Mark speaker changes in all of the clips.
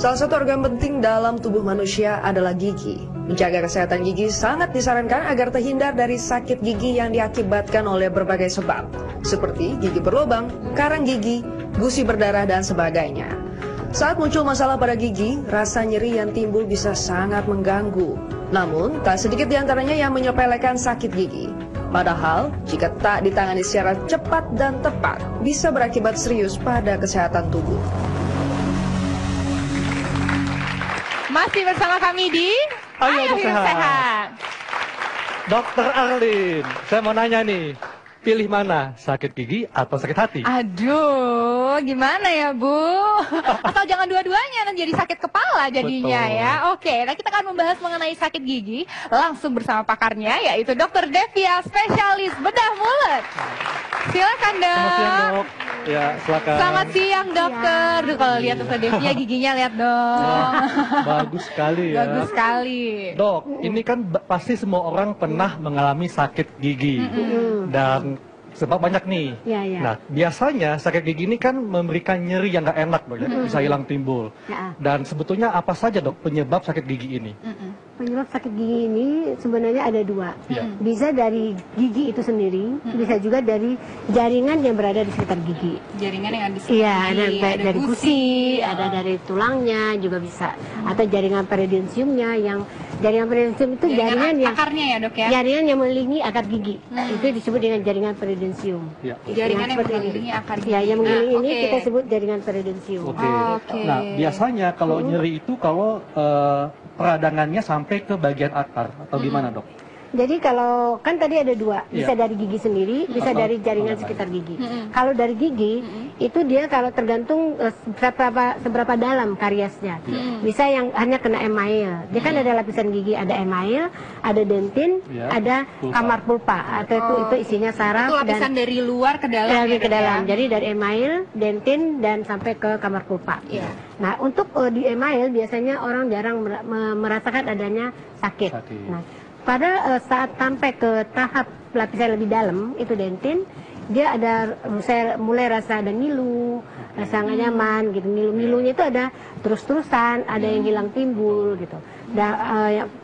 Speaker 1: Salah satu organ penting dalam tubuh manusia adalah gigi. Menjaga kesehatan gigi sangat disarankan agar terhindar dari sakit gigi yang diakibatkan oleh berbagai sebab, seperti gigi berlubang, karang gigi, gusi berdarah, dan sebagainya. Saat muncul masalah pada gigi, rasa nyeri yang timbul bisa sangat mengganggu. Namun, tak sedikit di antaranya yang menyepelekan sakit gigi. Padahal, jika tak ditangani secara cepat dan tepat, bisa berakibat serius pada kesehatan tubuh.
Speaker 2: Masih bersama kami di Ayo Hidup Sehat.
Speaker 3: Dokter Arlin, saya mau nanya nih, pilih mana, sakit gigi atau sakit hati?
Speaker 2: Aduh, gimana ya Bu? Atau jangan dua-duanya, nanti jadi sakit kepala jadinya.
Speaker 3: Betul.
Speaker 2: Ya. Oke, nah kita akan membahas mengenai sakit gigi langsung bersama pakarnya, yaitu Dokter Devia, spesialis bedah mulut. Silakan Dok.
Speaker 3: Selamat siang Dok. Ya, silakan.
Speaker 2: Selamat siang Dokter. Duh, kalau lihat Dokter Devia giginya lihat dong.
Speaker 3: Bagus sekali ya.
Speaker 2: Bagus sekali.
Speaker 3: Dok, ini kan pasti semua orang pernah mengalami sakit gigi. Dan sebab banyak nih.
Speaker 4: Ya, ya.
Speaker 3: Nah, biasanya sakit gigi ini kan memberikan nyeri yang nggak enak Dok, ya. Bisa hilang timbul.
Speaker 4: Ya.
Speaker 3: Dan sebetulnya apa saja Dok penyebab sakit gigi ini?
Speaker 4: Penyebab sakit gigi ini sebenarnya ada dua.
Speaker 3: Ya.
Speaker 4: Bisa dari gigi itu sendiri, bisa juga dari jaringan yang berada di sekitar gigi.
Speaker 2: Jaringan yang ada di sekitar
Speaker 4: Iya,
Speaker 2: gigi,
Speaker 4: ada dari gusi, ada dari tulangnya juga bisa. Atau jaringan periodontiumnya yang jaringan periodontium itu jaringan yang
Speaker 2: akarnya ya Dok ya.
Speaker 4: jaringan yang mengelilingi akar gigi. Itu disebut dengan jaringan periodontium.
Speaker 3: Ya.
Speaker 2: Jaringan yang
Speaker 4: seperti ini.
Speaker 2: mengelilingi akar gigi.
Speaker 4: Ya, yang mengelilingi ini
Speaker 2: Oke.
Speaker 4: kita sebut jaringan periodontium.
Speaker 3: Oke.
Speaker 2: Oke.
Speaker 3: Nah, biasanya kalau nyeri itu kalau peradangannya sampai ke bagian akar atau gimana Dok?
Speaker 4: Jadi kalau kan tadi ada dua, bisa dari gigi sendiri, bisa
Speaker 3: Atau
Speaker 4: dari jaringan
Speaker 3: organ
Speaker 4: sekitar gigi. Kalau dari gigi itu dia kalau tergantung seberapa dalam kariesnya. Bisa yang hanya kena email. Dia kan ada lapisan gigi, ada email, ada dentin,
Speaker 3: Ya.
Speaker 4: ada
Speaker 3: Pulpa.
Speaker 4: kamar pulpa atau itu isinya saraf
Speaker 2: Itu lapisan
Speaker 4: dan
Speaker 2: dari luar ke dalam ya,
Speaker 4: ke
Speaker 2: Dok,
Speaker 4: dalam.
Speaker 2: ya?
Speaker 4: Jadi dari email, dentin dan sampai ke kamar pulpa.
Speaker 2: Iya.
Speaker 4: Nah, untuk di email biasanya orang jarang merasakan adanya sakit.
Speaker 3: Sakit.
Speaker 4: Nah, pada saat sampai ke tahap lapisan lebih dalam itu dentin, dia ada mulai rasa ada ngilu, rasa nggak nyaman gitu. Ngilunya itu ada terus-terusan, ada yang hilang timbul gitu.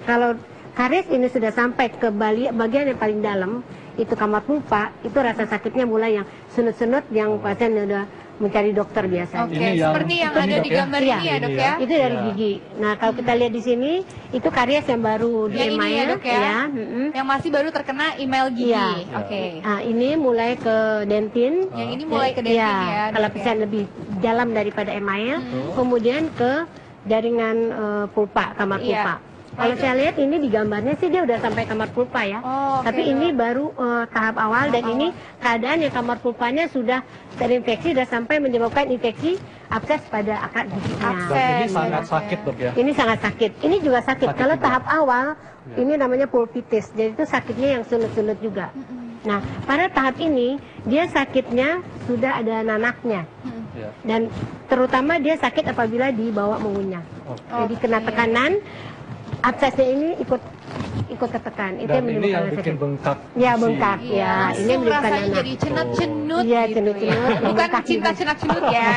Speaker 4: Kalau karies ini sudah sampai ke bagian yang paling dalam, itu kamar pulpa, itu rasa sakitnya mulai yang senut-senut yang pasien udah mencari dokter biasanya.
Speaker 2: Oke,
Speaker 3: Ini yang
Speaker 2: seperti yang
Speaker 3: ini,
Speaker 2: ada
Speaker 3: Dok,
Speaker 2: di
Speaker 3: ya?
Speaker 2: gambar
Speaker 4: Iya.
Speaker 2: ini ya Dok
Speaker 3: Ini
Speaker 2: ya.
Speaker 4: Itu dari
Speaker 3: Ya.
Speaker 4: gigi. Nah, kalau kita lihat di sini, itu karies yang baru di
Speaker 2: Yang ini
Speaker 4: email.
Speaker 2: ya Dok ya. Yang masih baru terkena email gigi.
Speaker 4: Iya.
Speaker 2: Oke.
Speaker 4: Nah, ini mulai ke dentin.
Speaker 2: Yang ini mulai ke dentin ya,
Speaker 4: ke
Speaker 2: Dok,
Speaker 4: lapisan
Speaker 2: ya.
Speaker 4: lebih dalam daripada email. Kemudian ke jaringan pulpa, kamar
Speaker 2: Iya.
Speaker 4: pulpa. Kalau saya lihat ini di gambarnya sih dia udah sampai kamar pulpa ya.
Speaker 2: Oh, oke,
Speaker 4: Tapi ini
Speaker 2: Dok.
Speaker 4: baru tahap awal dan ini keadaan yang kamar pulpanya sudah terinfeksi dan sampai menyebabkan infeksi abses pada akar giginya.
Speaker 3: Dan ini
Speaker 2: Abses,
Speaker 3: sangat
Speaker 2: ya, Dok,
Speaker 3: sakit
Speaker 2: ya.
Speaker 3: Dok ya.
Speaker 4: Ini sangat sakit. Ini juga sakit.
Speaker 3: Sakit
Speaker 4: Kalau
Speaker 3: juga.
Speaker 4: tahap awal,
Speaker 3: Ya.
Speaker 4: ini namanya pulpitis. Jadi itu sakitnya yang sulut-sulut juga. Nah, pada tahap ini, dia sakitnya sudah ada nanaknya.
Speaker 3: Ya.
Speaker 4: Dan terutama dia sakit apabila dibawa mengunyah. Jadi kena tekanan, absesnya ini ikut ketekan. Itu
Speaker 3: Dan ini yang
Speaker 4: menimbulkan
Speaker 3: bikin
Speaker 4: sakit.
Speaker 3: bengkak.
Speaker 4: Ya,
Speaker 3: gusi.
Speaker 4: bengkak.
Speaker 2: Iya,
Speaker 4: Ya, ini
Speaker 2: langsung
Speaker 4: menyebabkan
Speaker 2: rasanya
Speaker 4: nanak.
Speaker 2: jadi cenut-cenut
Speaker 4: Iya,
Speaker 2: gitu
Speaker 4: cenut-cenut,
Speaker 2: ya. Bukan
Speaker 4: membengkak
Speaker 2: cinta
Speaker 4: juga.
Speaker 2: cenut-cenut ya.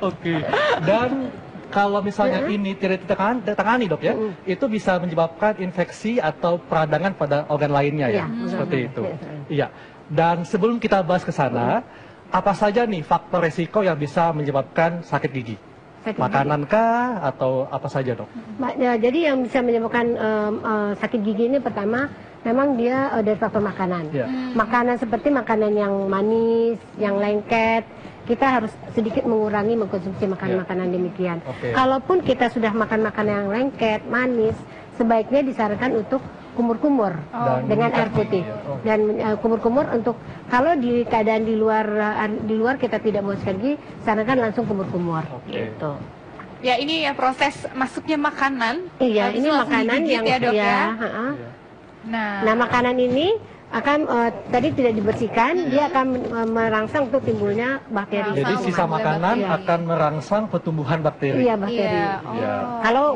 Speaker 3: Oke. Dan kalau misalnya ini tidak ditangani Dok ya, itu bisa menyebabkan infeksi atau peradangan pada organ lainnya ya,
Speaker 4: Iya,
Speaker 3: seperti
Speaker 4: benar.
Speaker 3: itu. Iya. Dan sebelum kita bahas ke sana, apa saja nih faktor resiko yang bisa menyebabkan sakit gigi?
Speaker 4: Sakit gigi.
Speaker 3: Makanan kah atau apa saja Dok?
Speaker 4: Ya, jadi yang bisa menyebabkan sakit gigi ini pertama memang dia dari faktor makanan.
Speaker 3: Ya.
Speaker 4: Makanan seperti makanan yang manis, yang lengket, kita harus sedikit mengurangi mengkonsumsi makanan-makanan demikian.
Speaker 3: Oke.
Speaker 4: Kalaupun kita sudah makan makanan yang lengket, manis, sebaiknya disarankan untuk kumur-kumur
Speaker 3: Dan
Speaker 4: dengan
Speaker 3: meningkat
Speaker 4: air putih.
Speaker 3: gigi, ya. Oh.
Speaker 4: Dan kumur-kumur untuk kalau di keadaan di luar kita tidak mau sekali gigi, sarankan langsung kumur-kumur.
Speaker 3: Oke.
Speaker 4: Gitu.
Speaker 2: Ya ini ya proses masuknya makanan.
Speaker 4: Iya,
Speaker 2: Habis
Speaker 4: ini
Speaker 2: itu langsung
Speaker 4: makanan
Speaker 2: digigit
Speaker 4: yang
Speaker 2: ya Dok ya.
Speaker 4: ha-ha.
Speaker 3: Iya.
Speaker 4: Nah, makanan ini akan tadi tidak dibersihkan, dia akan merangsang untuk timbulnya bakteri.
Speaker 3: Jadi
Speaker 2: Sama,
Speaker 3: sisa
Speaker 2: mulai
Speaker 3: makanan
Speaker 2: bakteri.
Speaker 3: akan merangsang pertumbuhan bakteri.
Speaker 4: Iya, bakteri.
Speaker 2: Iya.
Speaker 3: Iya.
Speaker 4: Kalau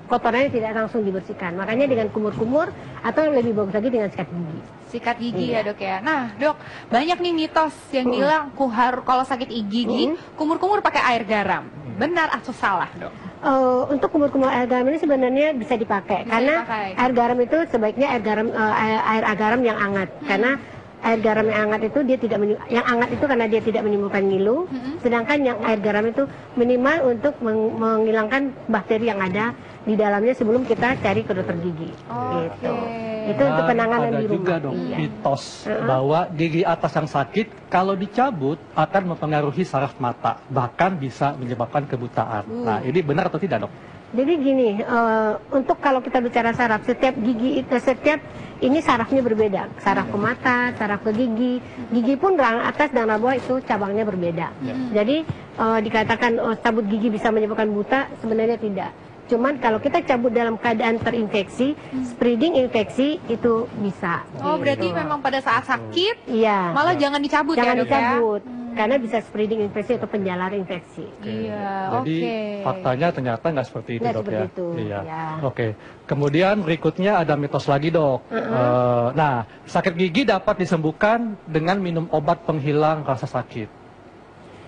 Speaker 4: kotorannya tidak langsung dibersihkan, makanya dengan kumur-kumur atau lebih bagus lagi dengan sikat gigi.
Speaker 2: Sikat gigi ya Dok ya. Nah Dok, banyak nih mitos yang bilang kalau sakit gigi, kumur-kumur pakai air garam. benar atau salah, Dok?
Speaker 4: Untuk kumur-kumur air garam ini sebenarnya bisa dipakai karena air garam itu sebaiknya air garam yang hangat karena air garam yang hangat itu karena dia tidak menimbulkan ngilu, sedangkan yang air garam itu minimal untuk menghilangkan bakteri yang ada di dalamnya sebelum kita cari ke dokter gigi. Gitu. Itu untuk penanganan di rumah.
Speaker 3: Ada juga dong mitos bahwa gigi atas yang sakit kalau dicabut akan mempengaruhi saraf mata, bahkan bisa menyebabkan kebutaan. Nah, ini benar atau tidak, Dok?
Speaker 4: Jadi gini, untuk kalau kita bicara saraf, setiap gigi itu ini sarafnya berbeda. Saraf ke mata, saraf ke gigi. Gigi pun rahang atas dan rahang bawah itu cabangnya berbeda. Jadi dikatakan cabut gigi bisa menyebabkan buta, sebenarnya tidak. Cuman kalau kita cabut dalam keadaan terinfeksi, spreading infeksi itu bisa.
Speaker 2: Oh, berarti memang pada saat sakit,
Speaker 4: iya,
Speaker 2: malah jangan dicabut
Speaker 4: jangan
Speaker 2: ya, Dok,
Speaker 4: dicabut. Karena bisa spreading infeksi atau penjalar infeksi.
Speaker 2: Iya,
Speaker 3: Jadi faktanya ternyata nggak seperti itu,
Speaker 4: Nggak
Speaker 3: Dok,
Speaker 4: seperti
Speaker 3: ya?
Speaker 4: itu,
Speaker 3: Iya.
Speaker 4: ya.
Speaker 3: Oke. Kemudian berikutnya ada mitos lagi, Dok. Nah, sakit gigi dapat disembuhkan dengan minum obat penghilang rasa sakit.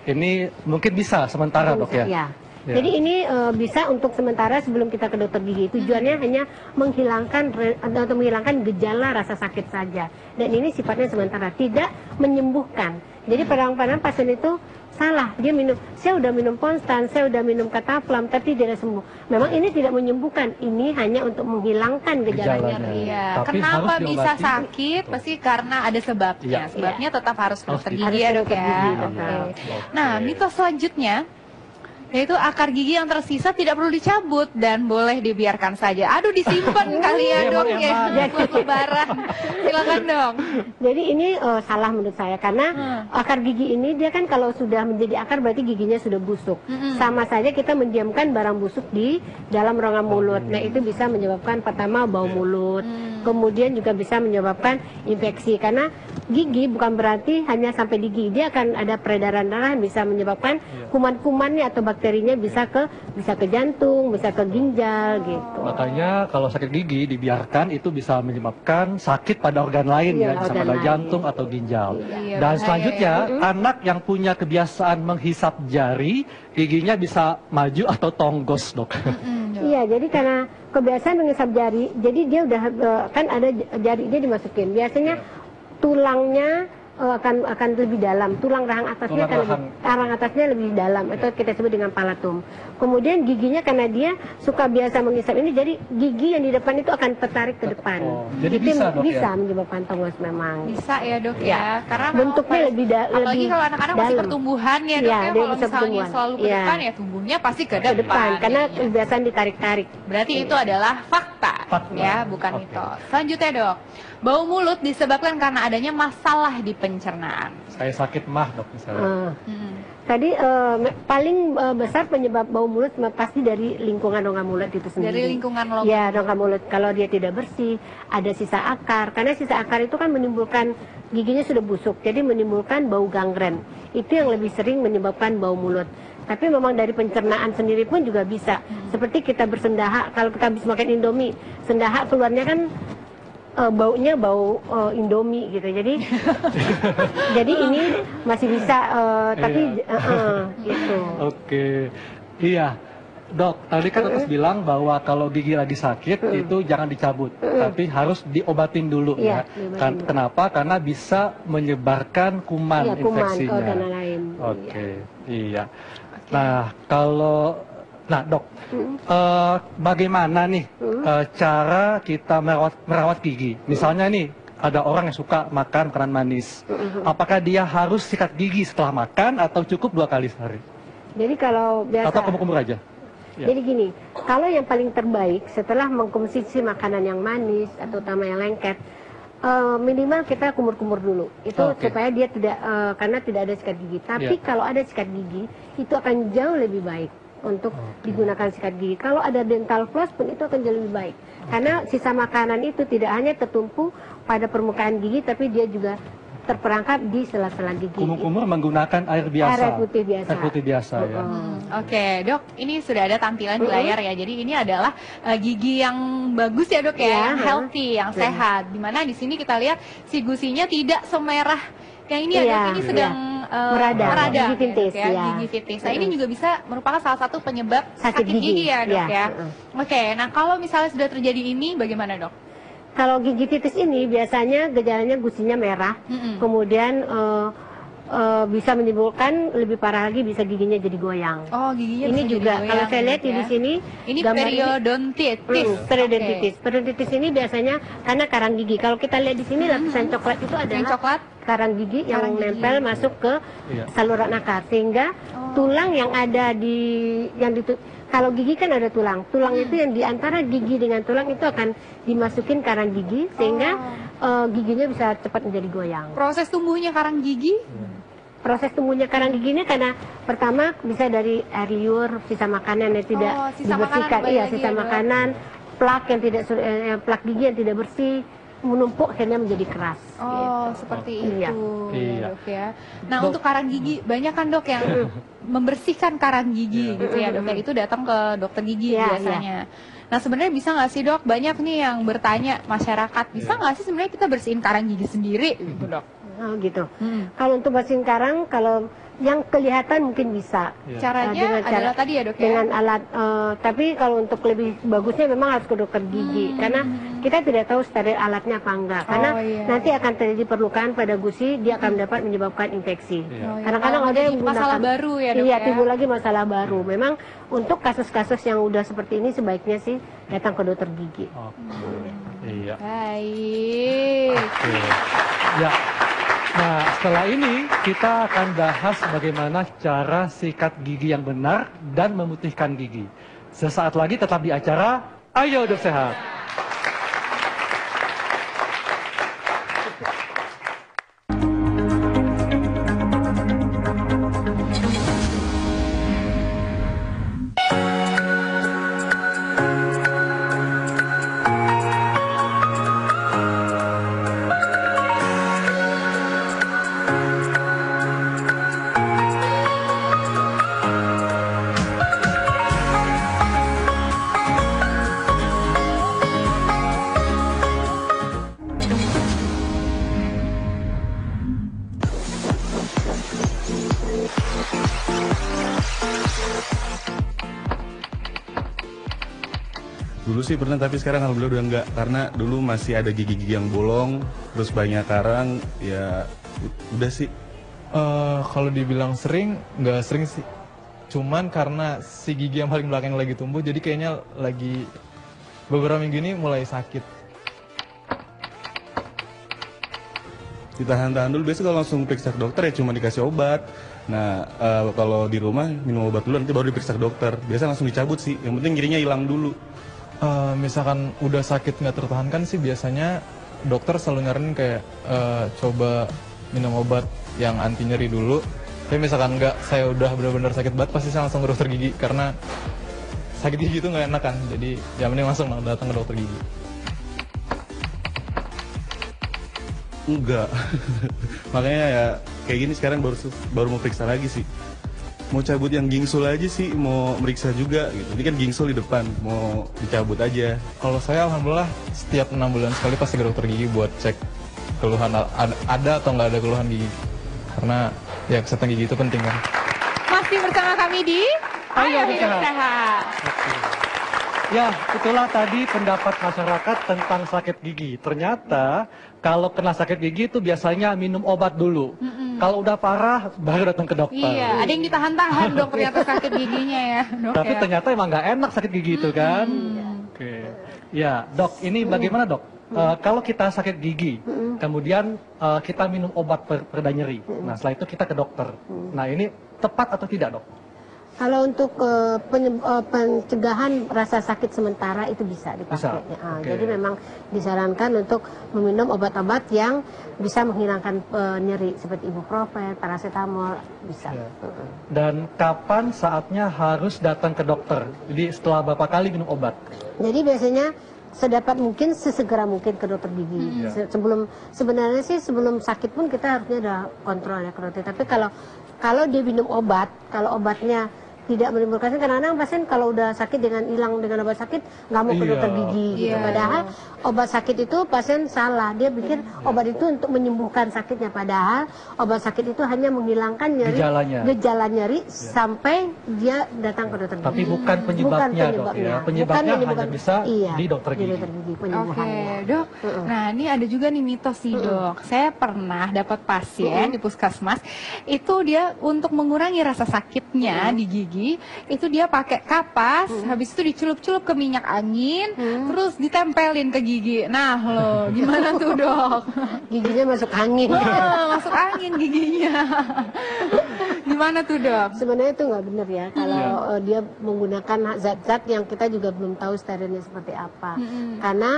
Speaker 3: Ini mungkin bisa sementara, Dok, ya?
Speaker 4: Iya.
Speaker 3: Ya.
Speaker 4: Jadi ini bisa untuk sementara sebelum kita ke dokter gigi. Tujuannya hanya menghilangkan atau menghilangkan gejala rasa sakit saja. Dan ini sifatnya sementara, tidak menyembuhkan. Jadi kadang-kadang pasien itu salah, dia minum, saya udah minum konstan, saya udah minum kataplam, tapi tidak sembuh. Memang ini tidak menyembuhkan, ini hanya untuk menghilangkan gejalanya.
Speaker 2: Iya.
Speaker 3: Tapi
Speaker 2: Kenapa
Speaker 3: harus
Speaker 2: bisa
Speaker 3: diobati.
Speaker 2: sakit? Pasti karena ada sebabnya.
Speaker 3: Iya.
Speaker 2: Sebabnya tetap harus ke dokter
Speaker 3: Harus
Speaker 2: gigi ya, Dok,
Speaker 4: dokter
Speaker 2: ya.
Speaker 4: gigi,
Speaker 2: Oke.
Speaker 4: betul.
Speaker 2: Nah, mitos selanjutnya yaitu akar gigi yang tersisa tidak perlu dicabut dan boleh dibiarkan saja. Aduh, disimpan kali ya, Dok, ya, buat lebaran. Silakan, Dok.
Speaker 4: Jadi ini salah menurut saya karena akar gigi ini dia kan kalau sudah menjadi akar berarti giginya sudah busuk. Sama saja kita mendiamkan barang busuk di dalam rongga mulut. Nah, itu bisa menyebabkan pertama bau mulut. Kemudian juga bisa menyebabkan infeksi karena gigi bukan berarti hanya sampai di gigi, dia akan ada peredaran darah yang bisa menyebabkan kuman-kumannya atau bakterinya bisa ke jantung, bisa ke ginjal gitu.
Speaker 3: Makanya kalau sakit gigi dibiarkan itu bisa menyebabkan sakit pada organ lain,
Speaker 4: Iya,
Speaker 3: ya, bisa
Speaker 4: organ
Speaker 3: pada
Speaker 4: lain.
Speaker 3: jantung atau ginjal.
Speaker 2: Iya,
Speaker 3: Dan
Speaker 2: bahaya
Speaker 3: selanjutnya
Speaker 2: ya.
Speaker 3: anak yang punya kebiasaan menghisap jari, giginya bisa maju atau tonggos, Dok.
Speaker 4: Iya, jadi karena kebiasaan mengisap jari, jadi dia udah kan ada jarinya dimasukin. Biasanya tulangnya akan lebih dalam, tulang rahang atasnya rahang atasnya lebih dalam, itu kita sebut dengan palatum. Kemudian giginya karena dia suka biasa mengisap ini, jadi gigi yang di depan itu akan tertarik ke depan.
Speaker 3: Jadi
Speaker 4: itu
Speaker 3: bisa, Dok,
Speaker 4: bisa
Speaker 3: ya?
Speaker 4: menyebabkan tonggos memang.
Speaker 2: Bisa ya, Dok,
Speaker 4: Ya.
Speaker 2: ya. Karena memang
Speaker 4: Bentuknya lebih
Speaker 2: apalagi kalau anak-anak masih
Speaker 4: dalam.
Speaker 2: pertumbuhan ya, Dok,
Speaker 4: Iya,
Speaker 2: ya.
Speaker 4: dia
Speaker 2: Kalau
Speaker 4: bisa
Speaker 2: misalnya
Speaker 4: pertumbuhan.
Speaker 2: selalu ke
Speaker 4: Iya.
Speaker 2: depan ya tumbuhnya pasti ke
Speaker 4: Ke depan karena
Speaker 2: jadinya.
Speaker 4: kebiasaan ditarik-tarik.
Speaker 2: Berarti itu adalah fakta,
Speaker 3: Fakta.
Speaker 2: ya, bukan
Speaker 3: Oke.
Speaker 2: mitos. Selanjutnya, Dok, bau mulut disebabkan karena adanya masalah di pencernaan.
Speaker 3: Saya sakit mah, Dok, misalnya.
Speaker 4: Tadi paling besar penyebab bau mulut pasti dari lingkungan rongga mulut itu sendiri.
Speaker 2: Dari lingkungan rongga
Speaker 4: Ya, rongga mulut. Kalau dia tidak bersih, ada sisa akar. Karena sisa akar itu kan menimbulkan giginya sudah busuk, jadi menimbulkan bau gangren. Itu yang lebih sering menyebabkan bau mulut. Tapi memang dari pencernaan sendiri pun juga bisa. Seperti kita bersendahak, kalau kita habis makan Indomie, sendahak keluarnya kan baunya bau Indomie gitu. Jadi jadi ini masih bisa tapi gitu.
Speaker 3: Oke. Iya. Dok, tadi kan Dokter bilang bahwa kalau gigi lagi sakit itu jangan dicabut, tapi harus diobatin dulu,
Speaker 4: Iya,
Speaker 3: ya.
Speaker 4: diobatin dulu.
Speaker 3: Kenapa? Karena bisa menyebarkan kuman
Speaker 4: Iya, kuman ke
Speaker 3: infeksinya.
Speaker 4: organ lain.
Speaker 3: Oke, iya. Nah, Nah, Dok, bagaimana nih cara kita merawat gigi? Misalnya nih, ada orang yang suka makan makanan manis. Apakah dia harus sikat gigi setelah makan atau cukup 2 kali sehari?
Speaker 4: Jadi kalau biasa
Speaker 3: Atau kumur-kumur aja? Ya.
Speaker 4: Jadi gini, kalau yang paling terbaik setelah mengkonsumsi makanan yang manis atau terutama yang lengket, minimal kita kumur-kumur dulu. Itu supaya dia tidak karena tidak ada sikat gigi. Tapi kalau ada sikat gigi, itu akan jauh lebih baik untuk digunakan sikat gigi. Kalau ada dental floss pun itu akan jauh lebih baik. Karena sisa makanan itu tidak hanya tertumpu pada permukaan gigi, tapi dia juga terperangkap di sela-sela gigi.
Speaker 3: Kumur-kumur menggunakan air biasa.
Speaker 4: Air putih biasa.
Speaker 3: Air putih biasa, ya.
Speaker 2: Oke, Dok, ini sudah ada tampilan di layar ya. Jadi ini adalah gigi yang bagus ya, Dok, ya, yang healthy, yang sehat. Dimana di sini kita lihat si gusinya tidak semerah yang ini ya, Dok. Ini sedang
Speaker 4: Meradang, gigi vintage,
Speaker 2: ya,
Speaker 4: ya.
Speaker 2: gigi vintage. Nah, ini juga bisa merupakan salah satu penyebab sakit gigi ya, Dok ya. Oke, nah kalau misalnya sudah terjadi ini bagaimana, Dok?
Speaker 4: Kalau gigi titis ini biasanya gejalanya gusinya merah, kemudian bisa menimbulkan lebih parah lagi, bisa giginya jadi goyang.
Speaker 2: Oh, giginya
Speaker 4: ini
Speaker 2: bisa
Speaker 4: juga
Speaker 2: jadi
Speaker 4: kalau saya lihat
Speaker 2: ya.
Speaker 4: di sini
Speaker 2: ini
Speaker 4: gambar
Speaker 2: periodontitis.
Speaker 4: Periodontitis. Periodontitis ini biasanya karena karang gigi. Kalau kita lihat di sini lapisan coklat itu adalah
Speaker 2: coklat
Speaker 4: karang gigi yang nempel masuk ke saluran akar, sehingga tulang yang ada kalau gigi kan ada tulang itu yang diantara gigi dengan tulang itu akan dimasukin karang gigi sehingga giginya bisa cepat menjadi goyang.
Speaker 2: Proses tumbuhnya karang gigi?
Speaker 4: Proses tumbuhnya karang gigi ini karena pertama bisa dari air liur, sisa makanan yang tidak dibersihkan, sisa makanan, plak gigi yang tidak bersih menumpuk akhirnya menjadi keras.
Speaker 2: Oh, gitu. Seperti itu, Dok ya. Nah,
Speaker 3: Dok,
Speaker 2: untuk karang gigi banyak kan, Dok, yang membersihkan karang gigi gitu ya, Dok. Itu datang ke dokter gigi biasanya. Nah, sebenarnya bisa nggak sih, Dok? Banyak nih yang bertanya masyarakat, bisa nggak sih sebenarnya kita bersihin karang gigi sendiri gitu, Dok?
Speaker 4: Oh, gitu. Kalau untuk bersihin karang, kalau yang kelihatan mungkin bisa.
Speaker 2: Caranya adalah tadi ya, Dok, ya?
Speaker 4: Dengan alat, tapi kalau untuk lebih bagusnya memang harus ke dokter gigi, karena kita tidak tahu steril alatnya apa enggak, karena nanti akan terjadi perlukaan pada gusi, dia akan dapat menyebabkan infeksi. Kadang-kadang ada yang menggunakan
Speaker 2: masalah baru ya, Dok,
Speaker 4: timbul lagi masalah baru. Memang untuk kasus-kasus yang udah seperti ini sebaiknya sih datang ke dokter gigi.
Speaker 2: Baik.
Speaker 3: Ya. Nah, setelah ini kita akan bahas bagaimana cara sikat gigi yang benar dan memutihkan gigi. Sesaat lagi tetap di acara Ayo Hidup Sehat.
Speaker 5: Dulu sih pernah, tapi sekarang alhamdulillah udah enggak. Karena dulu masih ada gigi-gigi yang bolong, terus banyak karang, ya udah sih.
Speaker 6: Kalau dibilang sering, nggak sering sih. Cuman karena si gigi yang paling belakang lagi tumbuh, jadi kayaknya lagi beberapa minggu ini mulai sakit.
Speaker 5: Ditahan-tahan dulu, biasanya kalau langsung periksa ke dokter ya cuma dikasih obat. Nah, kalau di rumah minum obat dulu, nanti baru diperiksa ke dokter. Biasanya langsung dicabut sih, yang penting gininya hilang dulu.
Speaker 6: Misalkan udah sakit nggak tertahankan sih, biasanya dokter selalu nyaranin kayak coba minum obat yang anti nyeri dulu. Tapi misalkan nggak, saya udah benar-benar sakit banget, pasti saya langsung ke dokter gigi, karena sakit gigi itu nggak enak kan. Jadi ya mending langsung datang ke dokter gigi.
Speaker 5: Enggak. Makanya ya kayak gini sekarang baru mau periksa lagi sih. Mau cabut yang gingsul aja sih, mau meriksa juga gitu. Ini kan gingsul di depan, mau dicabut aja.
Speaker 6: Kalau saya alhamdulillah setiap 6 bulan sekali pasti ke dokter gigi buat cek keluhan ada atau nggak ada keluhan gigi. Karena ya kesehatan gigi itu penting kan.
Speaker 2: Masih bersama kami di Ayo Hidup Sehat.
Speaker 3: Ya, itulah tadi pendapat masyarakat tentang sakit gigi. Ternyata kalau kena sakit gigi itu biasanya minum obat dulu. Kalau udah parah baru datang ke dokter.
Speaker 2: Iya, ada yang ditahan-tahan, Dok, ternyata sakit giginya ya, Dok.
Speaker 3: Tapi ternyata emang nggak enak sakit gigi itu kan. Oke. Ya, Dok, ini bagaimana, Dok? Kalau kita sakit gigi, kemudian kita minum obat pereda nyeri. Nah, setelah itu kita ke dokter. Nah, ini tepat atau tidak, Dok?
Speaker 4: Kalau untuk pencegahan rasa sakit sementara itu bisa dipakai. Jadi memang disarankan untuk meminum obat-obat yang bisa menghilangkan nyeri seperti ibuprofen, paracetamol, bisa.
Speaker 3: Dan kapan saatnya harus datang ke dokter? Jadi setelah berapa kali minum obat?
Speaker 4: Jadi biasanya sedapat mungkin, sesegera mungkin ke dokter gigi. Sebenarnya sih sebelum sakit pun kita harusnya ada kontrol ya ke dokter. Tapi kalau dia minum obat, kalau obatnya tidak menimbulkan. Kadang-kadang pasien kalau udah sakit dengan hilang dengan obat sakit nggak mau ke dokter gigi gitu. Padahal obat sakit itu pasien salah, dia pikir obat itu untuk menyembuhkan sakitnya, padahal obat sakit itu hanya menghilangkan nyeri, gejala nyeri sampai dia datang ke dokter gigi.
Speaker 3: Tapi bukan penyebabnya, Dok ya. Penyebabnya hanya bisa di dokter gigi.
Speaker 2: Oke, Dok. Nah, ini ada juga nih mitos nih, Dok. Saya pernah dapat pasien di puskesmas, itu dia untuk mengurangi rasa sakitnya di gigi, itu dia pakai kapas, habis itu dicelup-celup ke minyak angin, terus ditempelin ke gigi. Nah, loh, gimana tuh, Dok?
Speaker 4: Giginya masuk angin.
Speaker 2: Masuk angin giginya. Gimana tuh, Dok?
Speaker 4: Sebenarnya itu nggak benar ya, kalau dia menggunakan zat-zat yang kita juga belum tahu sterilnya seperti apa. Karena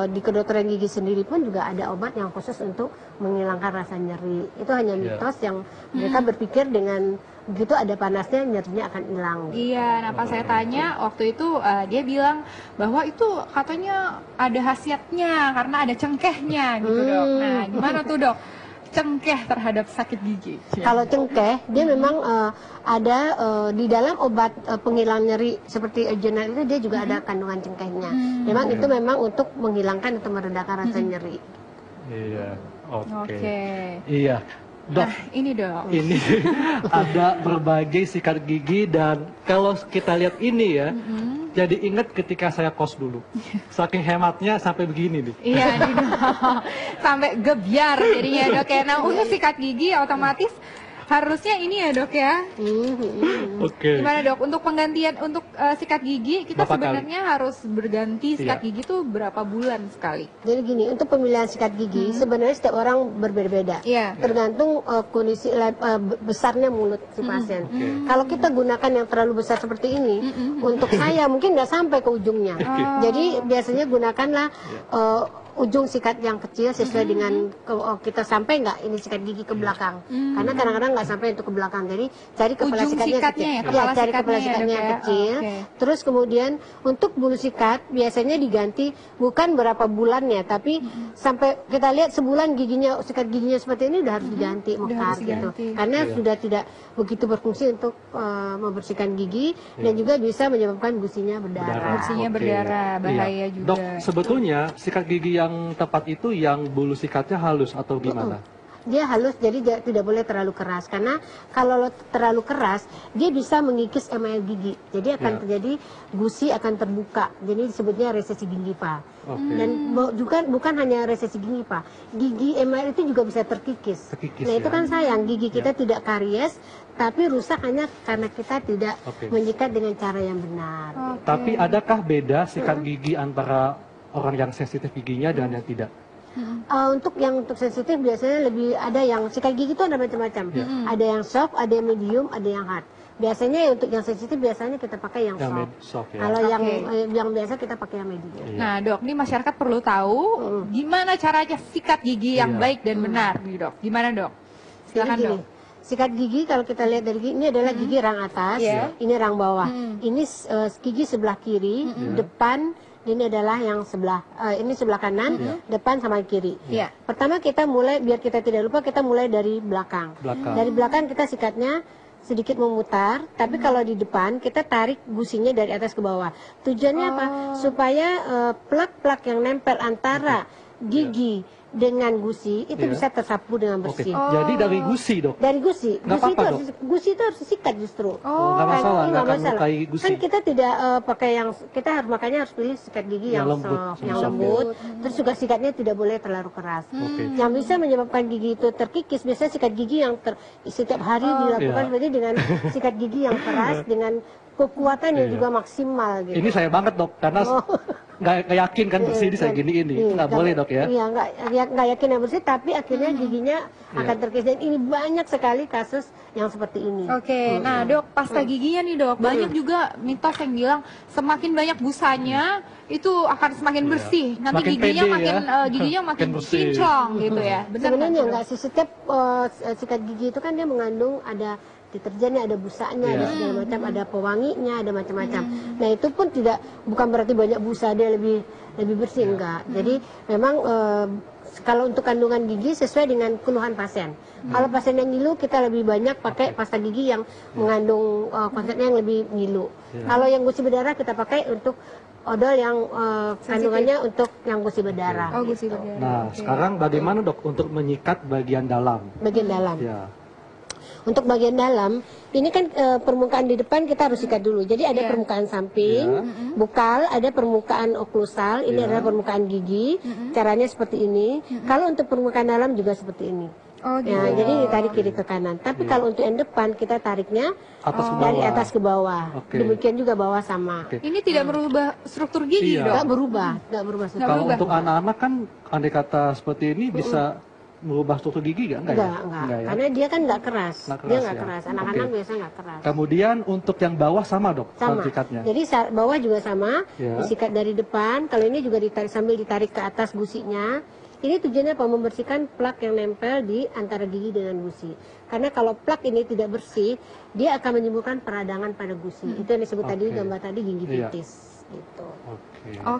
Speaker 4: di kedokteran gigi sendiri pun juga ada obat yang khusus untuk menghilangkan rasa nyeri. Itu hanya mitos yang mereka berpikir dengan begitu ada panasnya nyerinya akan hilang.
Speaker 2: Iya, nah pas saya tanya waktu itu dia bilang bahwa itu katanya ada khasiatnya karena ada cengkehnya gitu, Dok. Nah, gimana tuh, Dok? Cengkeh terhadap sakit gigi.
Speaker 4: Kalau cengkeh, dia memang ada di dalam obat penghilang nyeri seperti Eugenal itu dia juga ada kandungan cengkehnya. Memang itu memang untuk menghilangkan atau meredakan rasa nyeri.
Speaker 3: Iya,
Speaker 2: Oke.
Speaker 3: Iya. Dok,
Speaker 2: Nah, ini, Dok.
Speaker 3: ini ada berbagai sikat gigi dan kalau kita lihat ini ya, jadi ingat ketika saya kos dulu. Saking hematnya sampai begini nih.
Speaker 2: Iya, nih, Dok. Sampai gebyar jadinya, Dok ya. Nah, untuk sikat gigi otomatis harusnya ini ya, Dok ya.
Speaker 3: Oke.
Speaker 2: Gimana, Dok? Untuk penggantian untuk sikat gigi kita
Speaker 3: Berapa
Speaker 2: sebenarnya harus berganti sikat gigi tuh berapa bulan sekali?
Speaker 4: Jadi gini, untuk pemilihan sikat gigi sebenarnya setiap orang berbeda-beda.
Speaker 2: Iya.
Speaker 4: Tergantung kondisi besarnya mulut si pasien. Kalau kita gunakan yang terlalu besar seperti ini, untuk saya mungkin nggak sampai ke ujungnya. Jadi biasanya gunakanlah ujung sikat yang kecil sesuai dengan kita sampai nggak ini sikat gigi ke belakang. Karena kadang-kadang nggak sampai untuk ke belakang. Jadi cari kepala
Speaker 2: Ujung
Speaker 4: sikatnya
Speaker 2: sikatnya
Speaker 4: kecil.
Speaker 2: ya, kepala
Speaker 4: cari
Speaker 2: sikatnya
Speaker 4: kepala
Speaker 2: ya,
Speaker 4: sikatnya
Speaker 2: Dok, ya?
Speaker 4: kecil.
Speaker 2: Oke.
Speaker 4: Terus kemudian untuk bulu sikat biasanya diganti bukan berapa bulannya, tapi sampai kita lihat sebulan giginya sikat giginya seperti ini udah harus diganti mekar
Speaker 2: harus
Speaker 4: gitu.
Speaker 2: diganti.
Speaker 4: Karena sudah tidak begitu berfungsi untuk membersihkan gigi dan juga bisa menyebabkan gusinya berdarah.
Speaker 2: Gusinya berdarah, bahaya juga.
Speaker 3: Dok, sebetulnya sikat gigi yang tepat itu yang bulu sikatnya halus atau gimana?
Speaker 4: Dia halus, jadi dia tidak boleh terlalu keras. Karena kalau terlalu keras, dia bisa mengikis email gigi. Jadi akan terjadi gusi akan terbuka. Jadi disebutnya resesi gingiva. Dan juga bukan hanya resesi gingiva, gigi email itu juga bisa terkikis. Nah itu kan sayang, gigi kita tidak karies, tapi rusak hanya karena kita tidak menyikat dengan cara yang benar.
Speaker 3: Tapi adakah beda sikat gigi antara orang yang sensitif giginya dan yang tidak?
Speaker 4: Untuk yang untuk sensitif biasanya lebih ada yang sikat gigi itu ada macam-macam. Ada yang soft, ada yang medium, ada yang hard. Biasanya untuk yang sensitif biasanya kita pakai yang soft. Kalau yang biasa kita pakai yang medium.
Speaker 2: Nah, Dok, ini masyarakat perlu tahu gimana caranya sikat gigi yang baik dan benar, nih, Dok. Gimana, Dok? Silakan,
Speaker 4: Jadi gini,
Speaker 2: Dok.
Speaker 4: sikat gigi kalau kita lihat dari gigi, ini adalah gigi rang atas, ini rang bawah. Ini gigi sebelah kiri, depan. Ini adalah yang sebelah, ini sebelah kanan, depan sama kiri. Pertama kita mulai, biar kita tidak lupa, kita mulai dari belakang. Dari belakang kita sikatnya sedikit memutar, tapi kalau di depan kita tarik gusinya dari atas ke bawah. Tujuannya apa? Supaya plak-plak yang nempel antara gigi dengan gusi itu bisa tersapu dengan bersih.
Speaker 3: Jadi dari gusi, Dok?
Speaker 4: Dari gusi.
Speaker 3: Nggak apa-apa, Dok?
Speaker 4: Gusi itu harus disikat justru.
Speaker 3: Nggak masalah, nggak akan
Speaker 4: masalah.
Speaker 3: melukai gusi.
Speaker 4: Kan kita tidak pakai yang, kita harus makanya harus pilih sikat gigi yang
Speaker 3: lembut,
Speaker 4: soft, yang lembut. Terus juga sikatnya tidak boleh terlalu keras. Yang bisa menyebabkan gigi itu terkikis, biasanya sikat gigi yang setiap hari dilakukan seperti dengan sikat gigi yang keras dengan kekuatan yang juga maksimal gitu.
Speaker 3: Ini saya banget, Dok, karena nggak yakin kan bersih ini saya gini itu nggak boleh, Dok ya?
Speaker 4: Iya, nggak yakin yang bersih, tapi akhirnya giginya akan terkikis. Dan ini banyak sekali kasus yang seperti ini.
Speaker 2: Oke, nah, Dok, pasta giginya nih, Dok, banyak juga mitos yang bilang semakin banyak busanya itu akan semakin bersih. Nanti
Speaker 3: Makin
Speaker 2: giginya
Speaker 3: pede
Speaker 2: makin
Speaker 3: ya.
Speaker 2: giginya makin
Speaker 3: Makin bersih.
Speaker 2: kinclong gitu ya. Benar
Speaker 4: Sebenarnya
Speaker 2: nggak, Dok?
Speaker 4: enggak sih, setiap sikat gigi itu kan dia mengandung ada deterjennya, ada busanya, ada segala macam, ada pewanginya, ada macam-macam. Nah itu pun bukan berarti banyak busa dia lebih bersih, enggak. Jadi memang kalau untuk kandungan gigi sesuai dengan keluhan pasien. Kalau pasien yang ngilu, kita lebih banyak pakai pasta gigi yang mengandung konsepnya yang lebih ngilu. Kalau yang gusi berdarah kita pakai untuk odol yang kandungannya untuk yang gusi berdarah.
Speaker 2: Oh, gusi berdarah.
Speaker 3: Nah, sekarang bagaimana dok untuk menyikat bagian dalam?
Speaker 4: Bagian dalam.
Speaker 3: Ya.
Speaker 4: Untuk bagian dalam, ini kan permukaan di depan kita harus sikat dulu. Jadi ada permukaan samping, bukal, ada permukaan oklusal, ini adalah permukaan gigi. Caranya seperti ini. Kalau untuk permukaan dalam juga seperti ini.
Speaker 2: Oh, gitu.
Speaker 4: Ya, jadi ditarik kiri ke kanan. Tapi kalau untuk yang depan kita tariknya dari atas ke bawah. Demikian juga bawah sama.
Speaker 2: Ini tidak merubah struktur gigi, Dok?
Speaker 4: Nggak berubah struktur.
Speaker 3: Kalau untuk anak-anak kan andai kata seperti ini bisa merubah struktur gigi nggak? Enggak ya?
Speaker 4: Karena dia kan nggak keras. Dia nggak
Speaker 3: ya?
Speaker 4: keras. Anak-anak biasanya nggak keras.
Speaker 3: Kemudian untuk yang bawah sama dok?
Speaker 4: Sama.
Speaker 3: Sikatnya?
Speaker 4: Jadi bawah juga sama. Disikat dari depan. Kalau ini juga sambil ditarik ke atas gusinya. Ini tujuannya apa? Membersihkan plak yang nempel di antara gigi dengan gusi. Karena kalau plak ini tidak bersih, dia akan menimbulkan peradangan pada gusi. Itu yang disebut tadi gambar tadi gingivitis. Gitu.